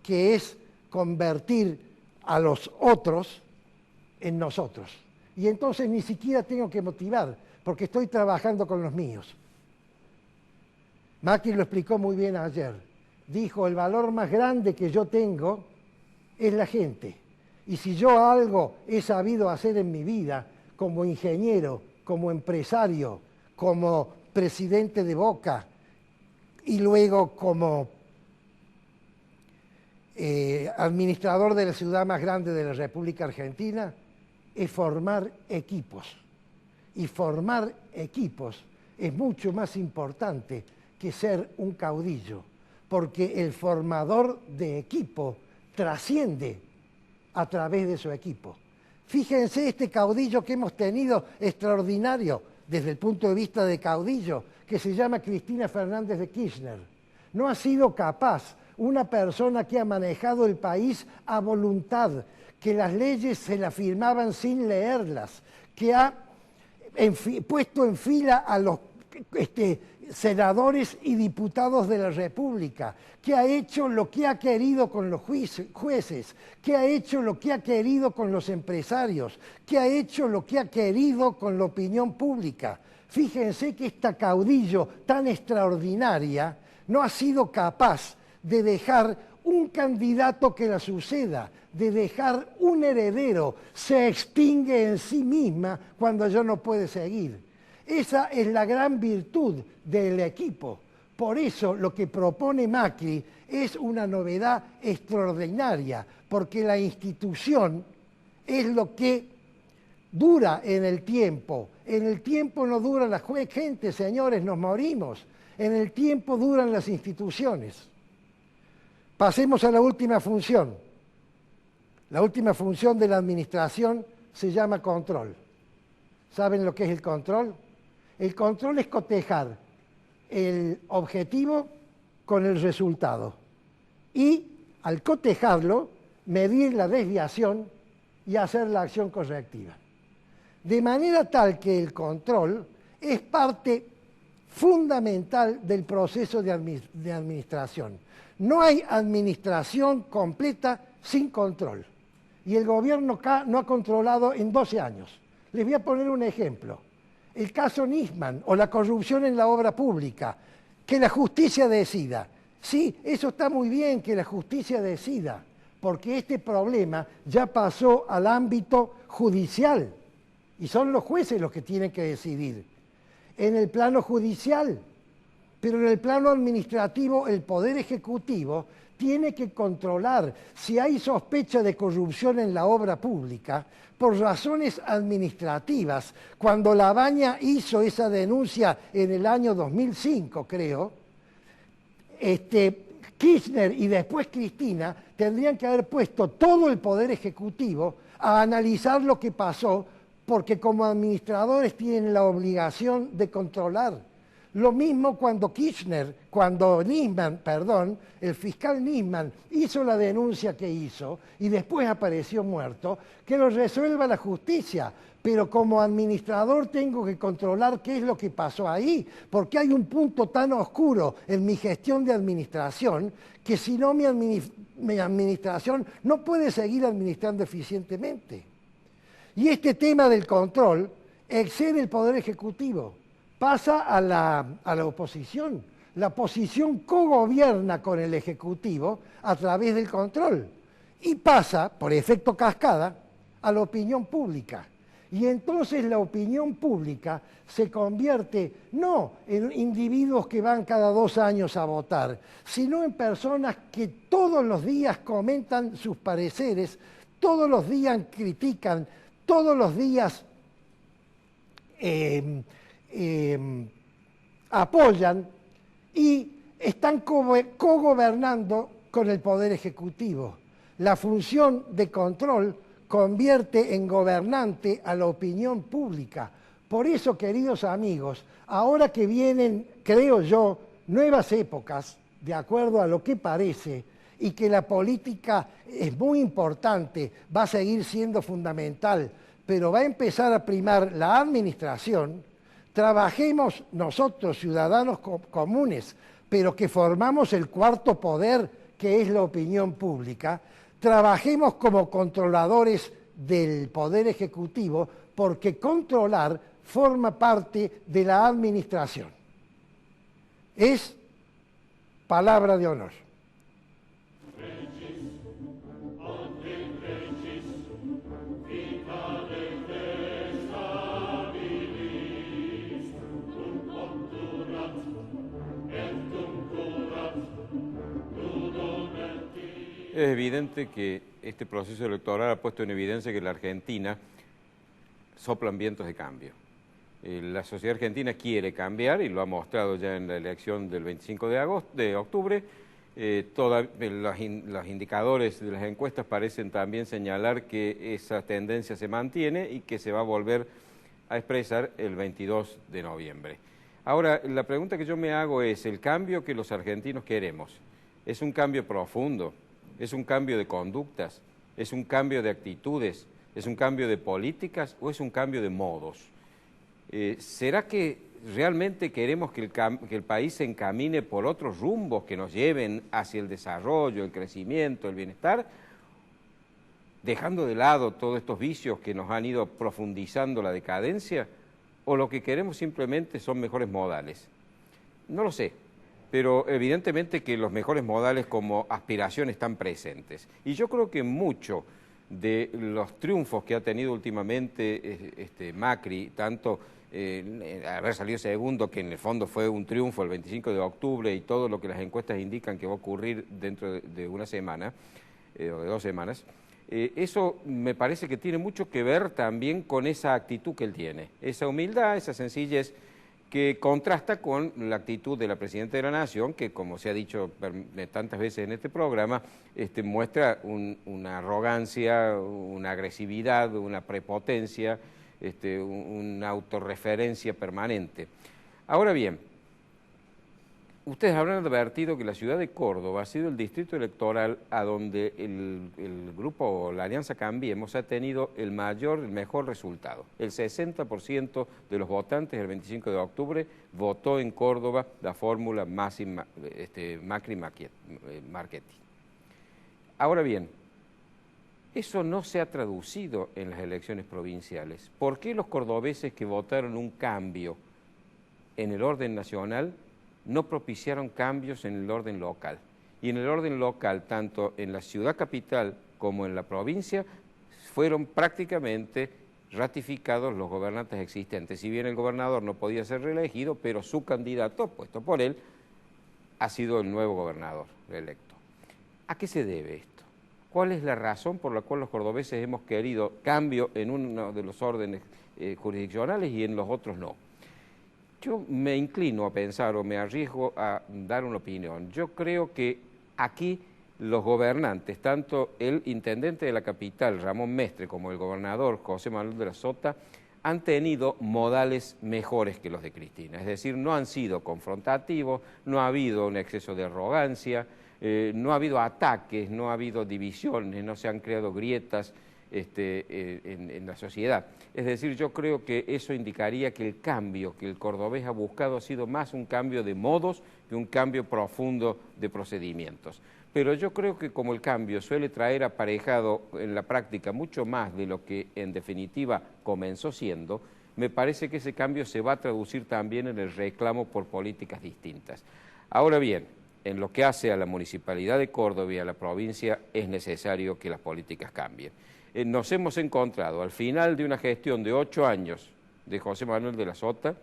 que es convertir a los otros en nosotros. Y entonces ni siquiera tengo que motivar, porque estoy trabajando con los míos. Macri lo explicó muy bien ayer. Dijo, el valor más grande que yo tengo es la gente. Y si yo algo he sabido hacer en mi vida, como ingeniero, como empresario, como presidente de Boca, y luego como administrador de la ciudad más grande de la República Argentina, es formar equipos. Y formar equipos es mucho más importante que ser un caudillo, porque el formador de equipo trasciende a través de su equipo. Fíjense este caudillo que hemos tenido extraordinario desde el punto de vista de caudillo, que se llama Cristina Fernández de Kirchner. No ha sido capaz, una persona que ha manejado el país a voluntad, que las leyes se las firmaban sin leerlas, que ha puesto en fila a los senadores y diputados de la República, que ha hecho lo que ha querido con los jueces, que ha hecho lo que ha querido con los empresarios, que ha hecho lo que ha querido con la opinión pública. Fíjense que esta caudillo tan extraordinaria no ha sido capaz de dejar un candidato que la suceda, de dejar un heredero, se extingue en sí misma cuando ya no puede seguir. Esa es la gran virtud del equipo. Por eso lo que propone Macri es una novedad extraordinaria, porque la institución es lo que dura en el tiempo. En el tiempo no dura la gente, señores, nos morimos. En el tiempo duran las instituciones. Pasemos a la última función. La última función de la administración se llama control. ¿Saben lo que es el control? El control es cotejar el objetivo con el resultado. Y al cotejarlo, medir la desviación y hacer la acción correctiva. De manera tal que el control es parte fundamental del proceso de administración. No hay administración completa sin control. Y el gobierno K no ha controlado en 12 años. Les voy a poner un ejemplo. El caso Nisman o la corrupción en la obra pública. Que la justicia decida. Sí, eso está muy bien que la justicia decida, porque este problema ya pasó al ámbito judicial. Y son los jueces los que tienen que decidir. En el plano judicial, pero en el plano administrativo el Poder Ejecutivo tiene que controlar si hay sospecha de corrupción en la obra pública por razones administrativas. Cuando Labaña hizo esa denuncia en el año 2005, creo, Kirchner y después Cristina tendrían que haber puesto todo el Poder Ejecutivo a analizar lo que pasó, porque como administradores tienen la obligación de controlar. Lo mismo cuando el fiscal Nisman hizo la denuncia que hizo y después apareció muerto, que lo resuelva la justicia. Pero como administrador tengo que controlar qué es lo que pasó ahí, porque hay un punto tan oscuro en mi gestión de administración que si no mi administración no puede seguir administrando eficientemente. Y este tema del control excede el Poder Ejecutivo, pasa a la oposición. La oposición cogobierna con el Ejecutivo a través del control y pasa, por efecto cascada, a la opinión pública. Y entonces la opinión pública se convierte no en individuos que van cada 2 años a votar, sino en personas que todos los días comentan sus pareceres, todos los días critican, todos los días apoyan y están cogobernando con el Poder Ejecutivo. La función de control convierte en gobernante a la opinión pública. Por eso, queridos amigos, ahora que vienen, creo yo, nuevas épocas, de acuerdo a lo que parece, y que la política es muy importante, va a seguir siendo fundamental, pero va a empezar a primar la administración, trabajemos nosotros, ciudadanos comunes, pero que formamos el cuarto poder, que es la opinión pública, trabajemos como controladores del Poder Ejecutivo, porque controlar forma parte de la administración. Es palabra de honor. Es evidente que este proceso electoral ha puesto en evidencia que en la Argentina soplan vientos de cambio. La sociedad argentina quiere cambiar y lo ha mostrado ya en la elección del 25 de octubre. Los indicadores de las encuestas parecen también señalar que esa tendencia se mantiene y que se va a volver a expresar el 22 de noviembre. Ahora, la pregunta que yo me hago es, ¿el cambio que los argentinos queremos es un cambio profundo? ¿Es un cambio de conductas? ¿Es un cambio de actitudes? ¿Es un cambio de políticas o es un cambio de modos? ¿Será que realmente queremos que el país se encamine por otros rumbos que nos lleven hacia el desarrollo, el crecimiento, el bienestar, dejando de lado todos estos vicios que nos han ido profundizando la decadencia? ¿O lo que queremos simplemente son mejores modales? No lo sé. Pero evidentemente que los mejores modales como aspiración están presentes. Y yo creo que mucho de los triunfos que ha tenido últimamente Macri, tanto haber salido segundo, que en el fondo fue un triunfo el 25 de octubre, y todo lo que las encuestas indican que va a ocurrir dentro de una semana, o de 2 semanas, eso me parece que tiene mucho que ver también con esa actitud que él tiene, esa humildad, esa sencillez, que contrasta con la actitud de la Presidenta de la Nación, que, como se ha dicho tantas veces en este programa, muestra una arrogancia, una agresividad, una prepotencia, una autorreferencia permanente. Ahora bien, ustedes habrán advertido que la ciudad de Córdoba ha sido el distrito electoral a donde el grupo, la Alianza Cambiemos, ha tenido el mejor resultado. El 60% de los votantes el 25 de octubre votó en Córdoba la fórmula Macri-Marchetti. Ahora bien, eso no se ha traducido en las elecciones provinciales. ¿Por qué los cordobeses que votaron un cambio en el orden nacional no propiciaron cambios en el orden local? Y en el orden local, tanto en la ciudad capital como en la provincia, fueron prácticamente ratificados los gobernantes existentes. Si bien el gobernador no podía ser reelegido, pero su candidato, puesto por él, ha sido el nuevo gobernador reelecto. ¿A qué se debe esto? ¿Cuál es la razón por la cual los cordobeses hemos querido cambio en uno de los órdenes jurisdiccionales y en los otros no? Yo me inclino a pensar o me arriesgo a dar una opinión. Yo creo que Aquí los gobernantes, tanto el intendente de la capital, Ramón Mestre, como el gobernador, José Manuel de la Sota, han tenido modales mejores que los de Cristina. Es decir, no han sido confrontativos, no ha habido un exceso de arrogancia, no ha habido ataques, no ha habido divisiones, no se han creado grietas en la sociedad. Es decir, yo creo que eso indicaría que el cambio que el cordobés ha buscado ha sido más un cambio de modos que un cambio profundo de procedimientos. Pero yo creo que como el cambio suele traer aparejado en la práctica mucho más de lo que en definitiva comenzó siendo, me parece que ese cambio se va a traducir también en el reclamo por políticas distintas. Ahora bien, en lo que hace a la Municipalidad de Córdoba y a la provincia es necesario que las políticas cambien. Nos hemos encontrado al final de una gestión de 8 años de José Manuel de la Sota,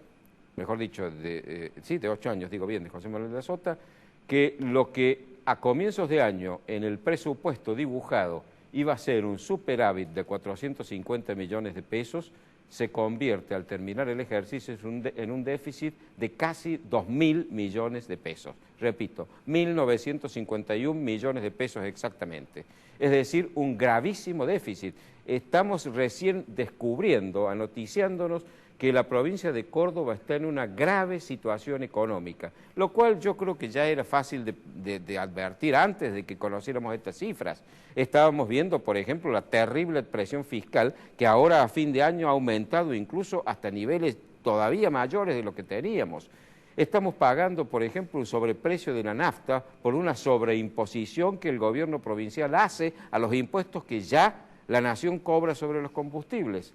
mejor dicho, de 8 años, digo bien, de José Manuel de la Sota, que lo que a comienzos de año en el presupuesto dibujado iba a ser un superávit de 450 millones de pesos, se convierte al terminar el ejercicio en un déficit de casi 2.000 millones de pesos. Repito, 1.951 millones de pesos exactamente. Es decir, un gravísimo déficit. Estamos recién descubriendo, anoticiándonos, que la provincia de Córdoba está en una grave situación económica, lo cual yo creo que ya era fácil de advertir antes de que conociéramos estas cifras. Estábamos viendo, por ejemplo, la terrible presión fiscal que ahora a fin de año ha aumentado incluso hasta niveles todavía mayores de lo que teníamos. Estamos pagando, por ejemplo, un sobreprecio de la nafta por una sobreimposición que el gobierno provincial hace a los impuestos que ya la nación cobra sobre los combustibles.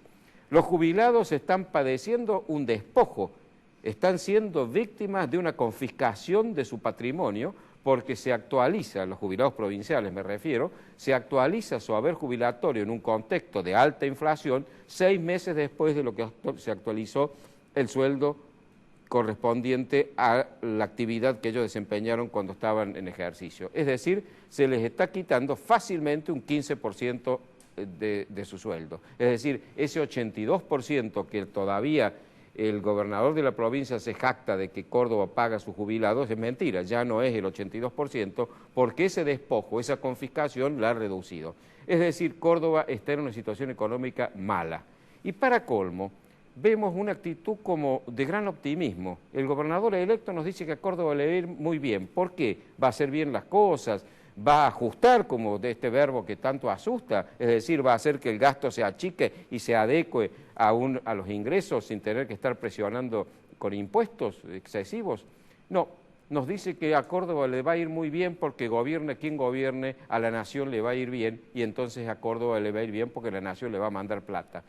Los jubilados están padeciendo un despojo, están siendo víctimas de una confiscación de su patrimonio porque se actualiza, los jubilados provinciales me refiero, se actualiza su haber jubilatorio en un contexto de alta inflación 6 meses después de lo que se actualizó el sueldo correspondiente a la actividad que ellos desempeñaron cuando estaban en ejercicio. Es decir, se les está quitando fácilmente un 15% de su sueldo. Es decir, ese 82% que todavía el gobernador de la provincia se jacta de que Córdoba paga a sus jubilados, es mentira, ya no es el 82%, porque ese despojo, esa confiscación la ha reducido. Es decir, Córdoba está en una situación económica mala. Y para colmo, vemos una actitud como de gran optimismo. El gobernador electo nos dice que a Córdoba le va a ir muy bien. ¿Por qué? Va a hacer bien las cosas, va a ajustar, como de este verbo que tanto asusta, es decir, va a hacer que el gasto se achique y se adecue a los ingresos sin tener que estar presionando con impuestos excesivos. No, nos dice que a Córdoba le va a ir muy bien porque gobierne quien gobierne, a la nación le va a ir bien y entonces a Córdoba le va a ir bien porque la nación le va a mandar plata.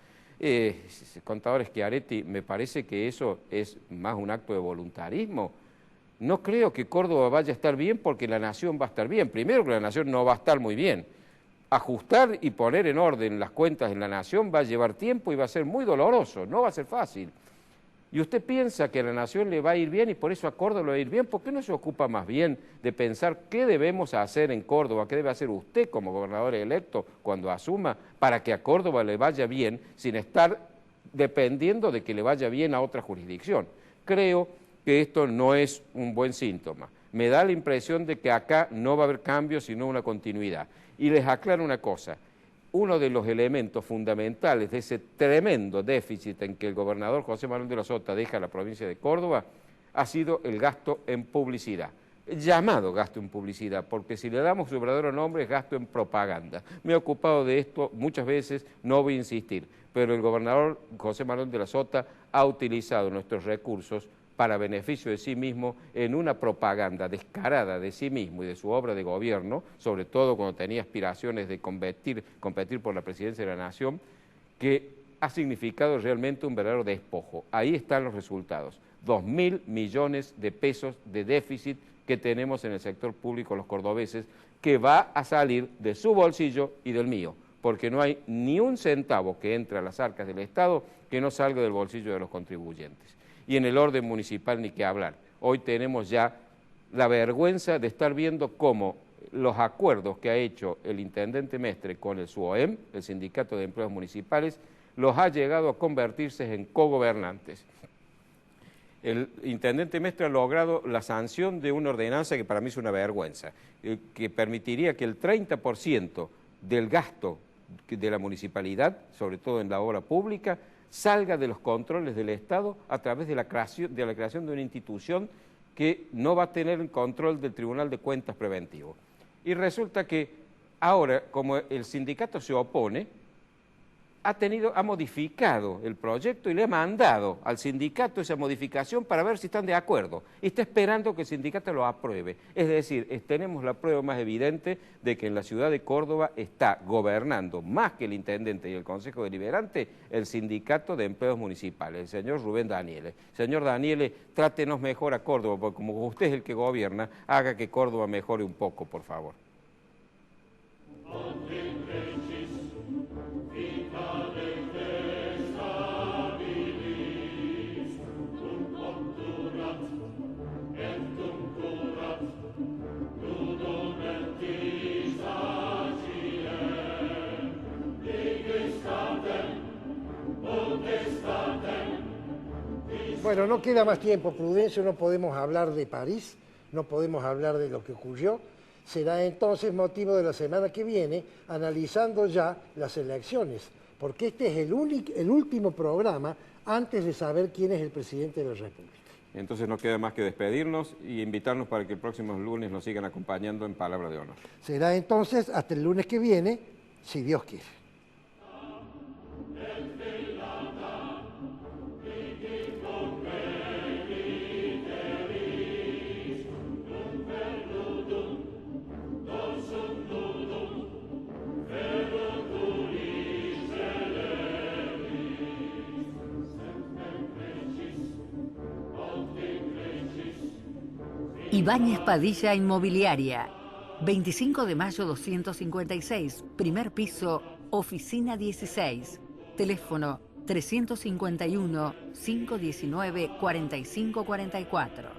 Contador Schiaretti, me parece que eso es más un acto de voluntarismo. No creo que Córdoba vaya a estar bien porque la nación va a estar bien. Primero que la nación no va a estar muy bien. Ajustar y poner en orden las cuentas en la nación va a llevar tiempo y va a ser muy doloroso, no va a ser fácil. Y usted piensa que a la nación le va a ir bien y por eso a Córdoba le va a ir bien, ¿por qué no se ocupa más bien de pensar qué debemos hacer en Córdoba, qué debe hacer usted como gobernador electo cuando asuma para que a Córdoba le vaya bien sin estar dependiendo de que le vaya bien a otra jurisdicción? Creo que esto no es un buen síntoma. Me da la impresión de que acá no va a haber cambio, sino una continuidad. Y les aclaro una cosa, uno de los elementos fundamentales de ese tremendo déficit en que el gobernador José Manuel de la Sota deja a la provincia de Córdoba ha sido el gasto en publicidad. Llamado gasto en publicidad, porque si le damos su verdadero nombre es gasto en propaganda. Me he ocupado de esto muchas veces, no voy a insistir, pero el gobernador José Manuel de la Sota ha utilizado nuestros recursos para beneficio de sí mismo en una propaganda descarada de sí mismo y de su obra de gobierno, sobre todo cuando tenía aspiraciones de competir por la presidencia de la nación, que ha significado realmente un verdadero despojo. Ahí están los resultados, 2.000 millones de pesos de déficit que tenemos en el sector público los cordobeses, que va a salir de su bolsillo y del mío, porque no hay ni un centavo que entre a las arcas del Estado que no salga del bolsillo de los contribuyentes. Y en el orden municipal ni qué hablar. Hoy tenemos ya la vergüenza de estar viendo cómo los acuerdos que ha hecho el intendente Mestre con el SUOEM, el Sindicato de Empleados Municipales, los ha llegado a convertirse en cogobernantes. El intendente Mestre ha logrado la sanción de una ordenanza que para mí es una vergüenza, que permitiría que el 30% del gasto de la municipalidad, sobre todo en la obra pública, salga de los controles del Estado a través de la creación de una institución que no va a tener el control del Tribunal de Cuentas preventivo. Y resulta que ahora, como el sindicato se opone, ha modificado el proyecto y le ha mandado al sindicato esa modificación para ver si están de acuerdo. Y está esperando que el sindicato lo apruebe. Es decir, tenemos la prueba más evidente de que en la ciudad de Córdoba está gobernando, más que el intendente y el Consejo Deliberante, el sindicato de empleados municipales, el señor Rubén Daniele. Señor Daniele, trátenos mejor a Córdoba, porque como usted es el que gobierna, haga que Córdoba mejore un poco, por favor. Bueno, no queda más tiempo, Prudencio, no podemos hablar de París, no podemos hablar de lo que ocurrió. Será entonces motivo de la semana que viene, analizando ya las elecciones, porque este es el último programa antes de saber quién es el presidente de la República. Entonces no queda más que despedirnos y invitarnos para que el próximo lunes nos sigan acompañando en Palabra de Honor. Será entonces hasta el lunes que viene, si Dios quiere. Ibáñez Padilla Inmobiliaria, 25 de mayo 256, primer piso, oficina 16, teléfono 351-519-4544.